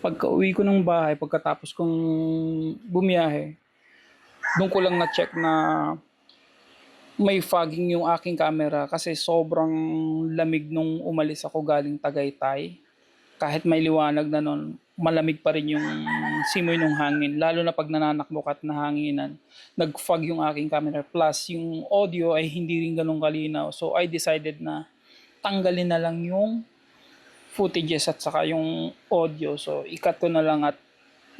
Pagka-uwi ko ng bahay, pagkatapos kong bumiyahe, dun ko lang na-check na may fogging yung aking camera kasi sobrang lamig nung umalis ako galing Tagaytay. Kahit may liwanag na nun, malamig pa rin yung simoy ng hangin. Lalo na pag nananakbok at nahanginan, nag-fog yung aking camera. Plus, yung audio ay hindi rin ganun kalinaw. So, I decided na tanggalin na lang yung footages at saka yung audio. So, ikat ko na lang at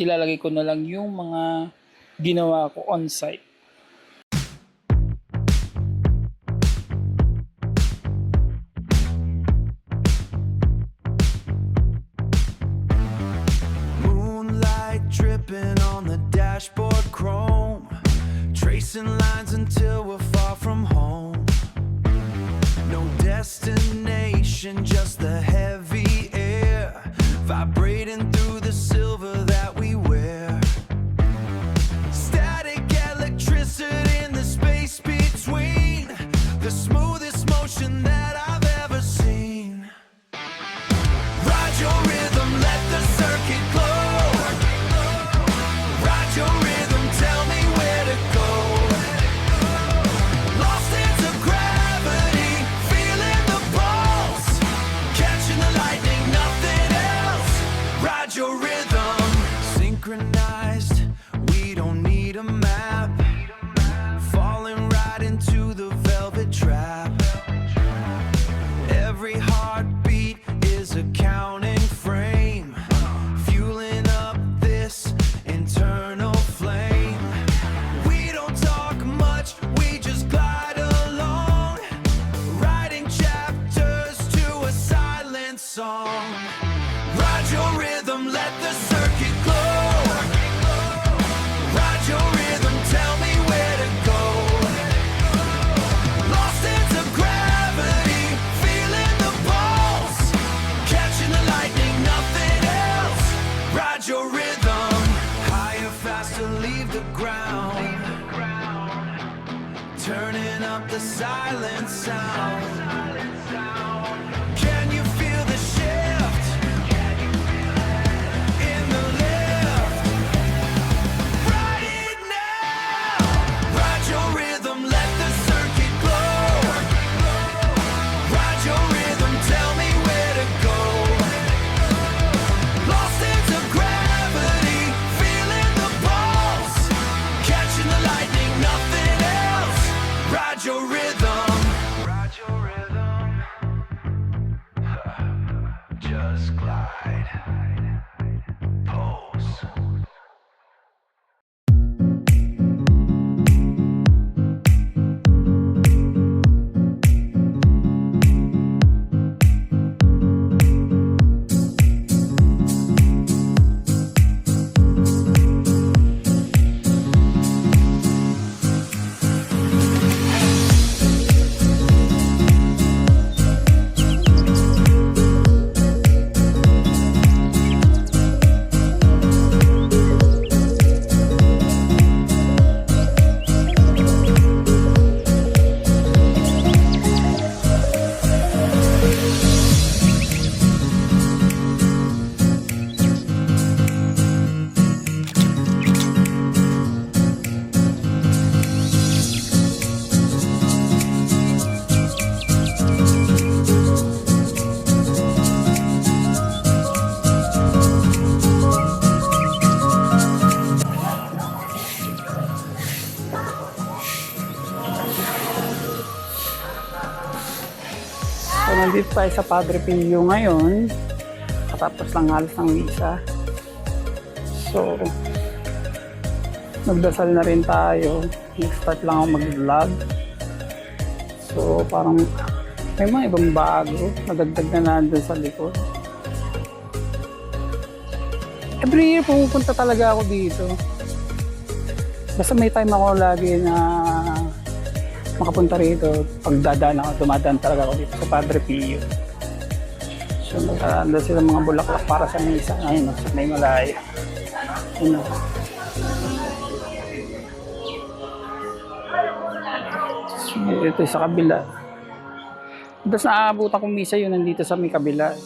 ilalagay ko na lang yung mga ginawa ko on-site. Moonlight dripping on the dashboard chrome, tracing lines until we're far from home. No destination, just the heavy air vibrating through the silver that we wear. Static electricity in the space between, the smoothest motion that I've ever seen. Ride your rhythm, let the circuit glow. Ride your rhythm, tell me where to go. Lost into gravity, feeling the pulse, catching the lightning, nothing else. Ride your rhythm, synchronized, we don't need a map. Falling right into the velvet trap. Every heartbeat is a counting frame, fueling up this internal flame. We don't talk much, we just glide along, writing chapters to a silent song. Ride your rhythm, let the circuit glow. Ride your rhythm, tell me where to go. Lost into gravity, feeling the pulse, catching the lightning, nothing else. Ride your rhythm, higher, faster, leave the ground, turning up the silent sound. Can you feel the shift in the lift? Ride it now. Ride your rhythm, let the circuit glow. Ride your rhythm, tell me where to go. Lost into gravity, feeling the pulse, catching the lightning, nothing else. Ride your rhythm. Ride your rhythm. Just glide. Pose. So, nandito tayo sa Padre Pio ngayon. Katapos lang halos ng misa. So, nagdasal na rin tayo. Nag-start lang ako mag-vlog. So, parang may mga ibang bago. Nadagdag na nandun sa likod. Every year pumupunta talaga ako dito. Basta may time ako lagi na makapunta rito. Pag dadaan ako, dumadaan talaga ako dito sa Padre Pio. So, nagkaroon sila mga bulaklak para sa misa. Ayun, sa may malaya. Ayun. So, ito sa kabila. Tapos naaabutan kong misa yun nandito sa may kabila.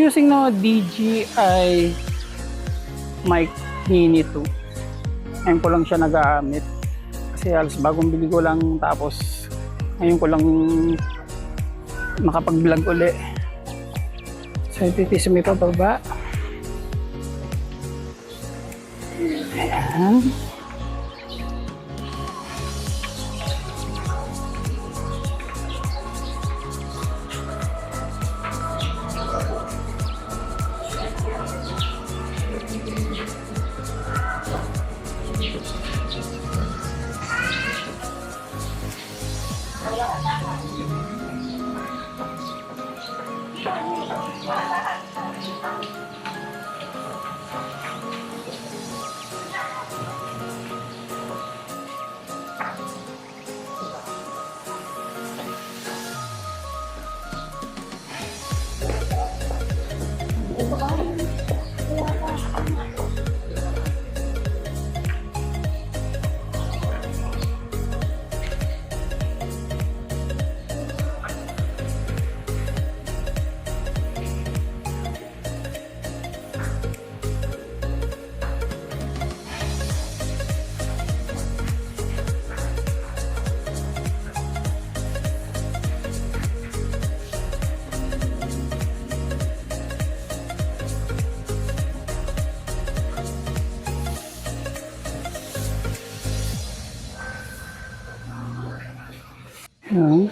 using now a DJI Mic Mini 2. Ngayon ko lang siya nagagamit. Kasi halos bagong bili ko lang, tapos ngayon ko lang makapag-vlog uli. So ititis mo ipababa. Ayan. Ayan.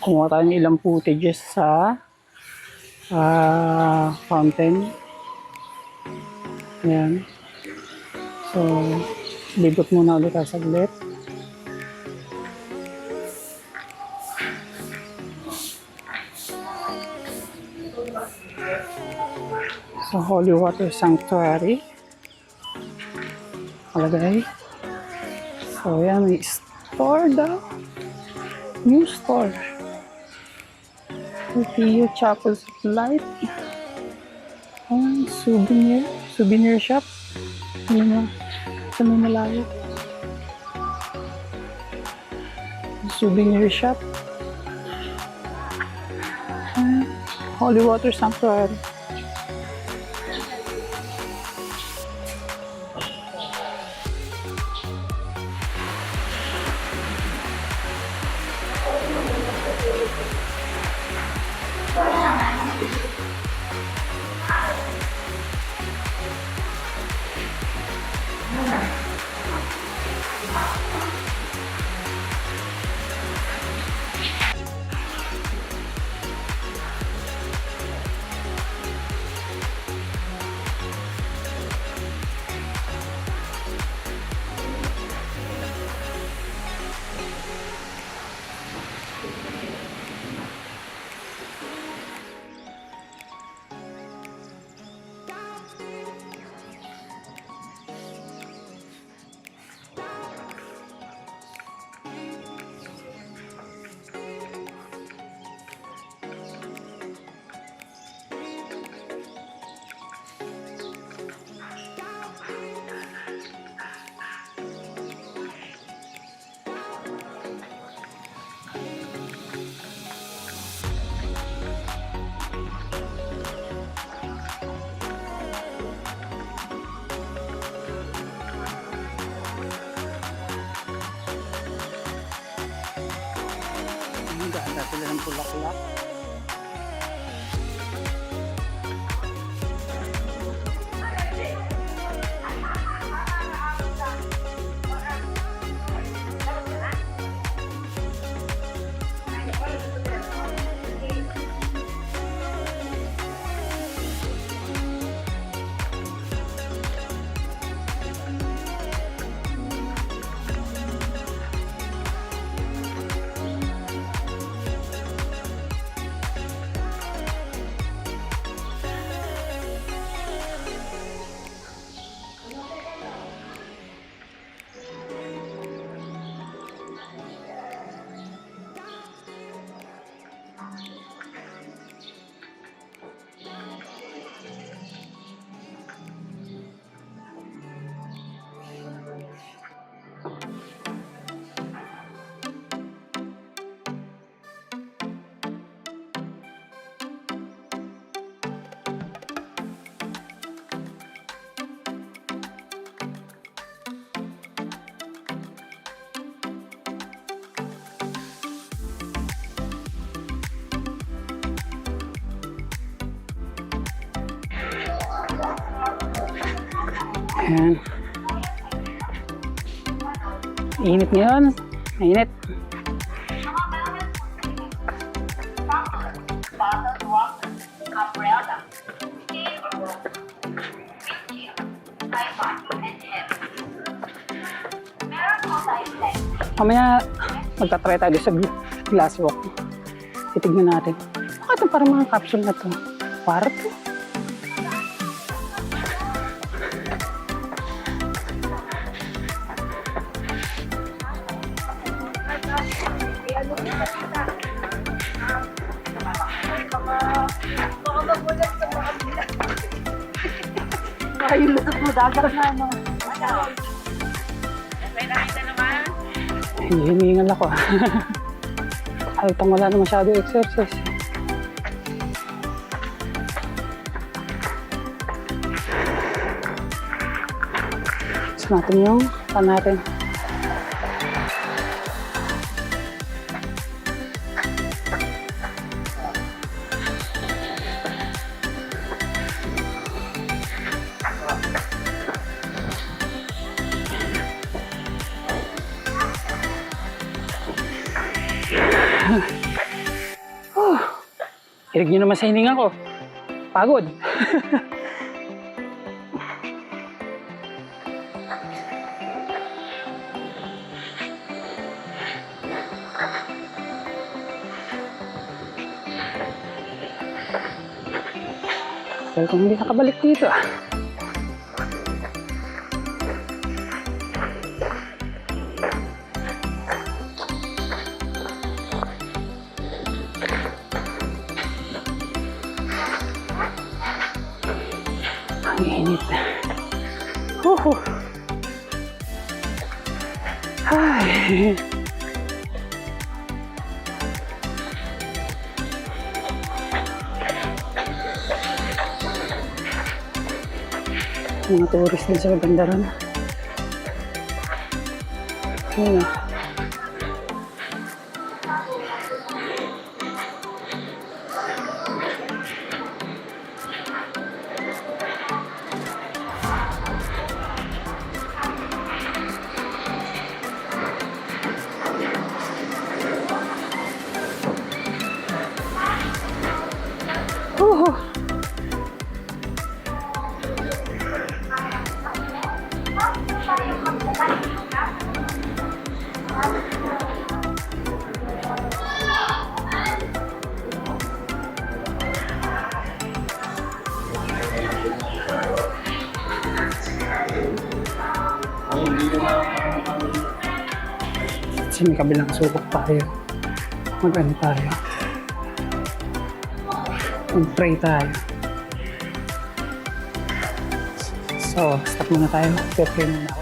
Kumuha tayo ng ilang footages sa fountain. Ayan. So, libot muna ulit tayo saglit. So, Holy Water Sanctuary. Alagay. So, ayan. May store daw. New store. Tio Chapels of Light. Souvenir shop. Ano na? Sa may malayo. Souvenir shop. Holy Water Sanctuary. Ganda sila ng bulaklak. Ayan. Init ngayon. Mainit. Mamaya magtatry tayo sa glass walk. Titignan natin. Bakit ito parang mga capsule na to? Kwarto? Ayun, lusot mo, dagat na, no? Hinihingal ako. Halatang wala na masyado exercise. Gusto natin yung pan natin. Hirig nyo naman sa hininga ko. Pagod. Pero kung hindi nakabalik dito Ang init. Ay. Mga tourist din sa banda ron. Ayun na. Kasi may kabilang subok tayo. Mag-ano tayo. Mag-pray tayo. So, stop muna tayo. Pray muna ako.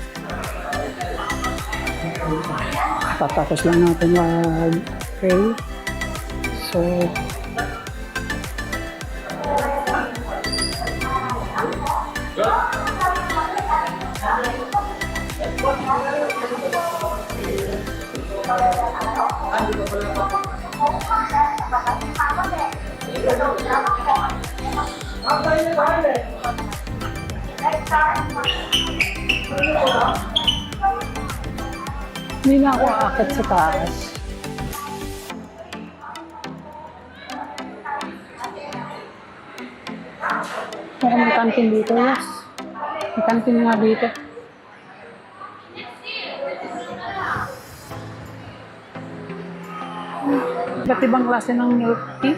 Tatapos lang natin mag-pray. So, hindi na ako aakit sa taas. Mukhang may kantin dito, yes. May kantin nga dito. Iba't ibang klase ng milk tea.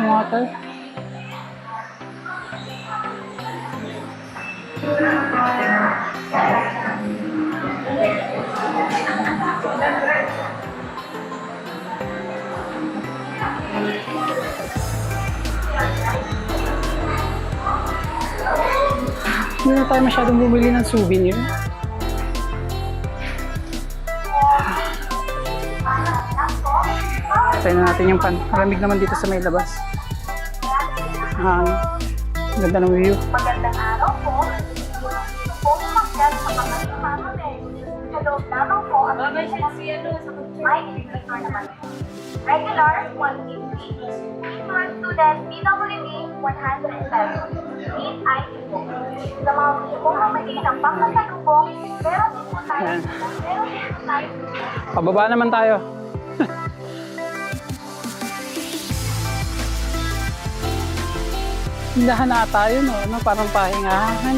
Water. Hindi na tayo masyadong bumili ng souvenir. Tayo na natin yung pan. Malamig naman dito sa may labas. Ganda ng view. Magandang araw po. Kung magdal sa mga mamamay, sa loob lamang po ang Regular, 150. Senior student, PWD, 170. Meet ID po. Sa mga gusto pong mamili ng pangkasalubong, meron din po tayo. Yan. Meron din po tayo. Pababa naman tayo. Hindahan na tayo, no? Ano, parang pahingahan.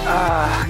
Ah.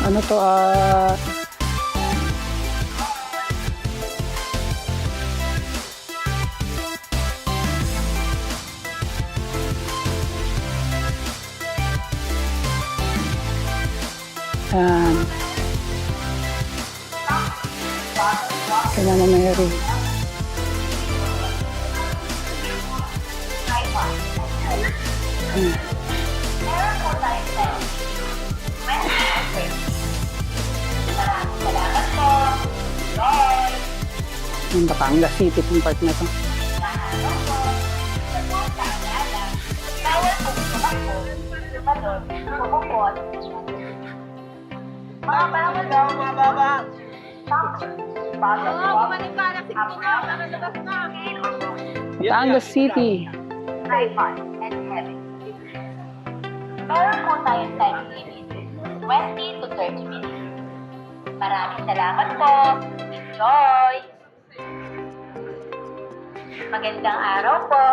Ano to, Yan. Kaya na Mary. Meron po tayo sa Maraming salamat po. Bye! Yung Batangas City yung part na to. Mahalo po. Sa po paalala, bawal po tumakbo, tumalon, pumupot. Mga bawal daw, mababa. Batangas City. Tripod and heavy. Meron po tayong time limit, 20 to 30 minutes. Maraming salamat po. Enjoy! Magandang araw po.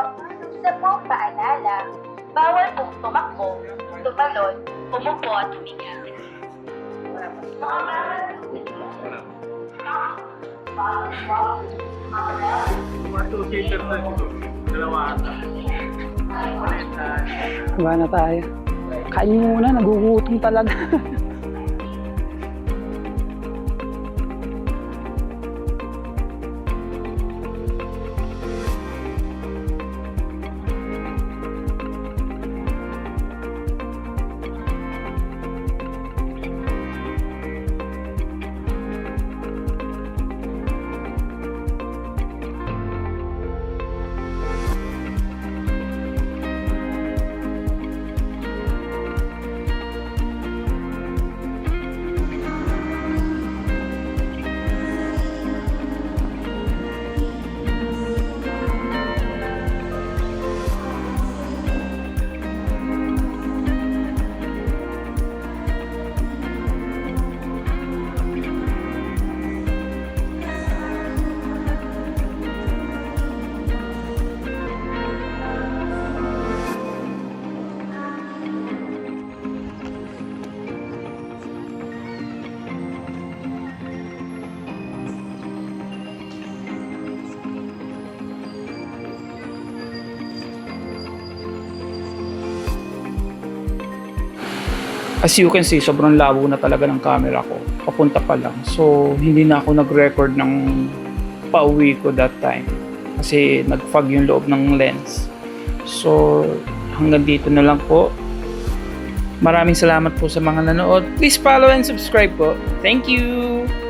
Sa pong paalala, bawal pong tumakbo, tumalon, umupo at huminga. Diba na tayo? Kain muna, nagugutom talaga. As you can see, sobrang labo na talaga ng camera ko. Papunta pa lang. So, hindi na ako nag-record ng pauwi ko that time. Kasi nag-fog yung loob ng lens. So, hanggang dito na lang po. Maraming salamat po sa mga nanood. Please follow and subscribe po. Thank you!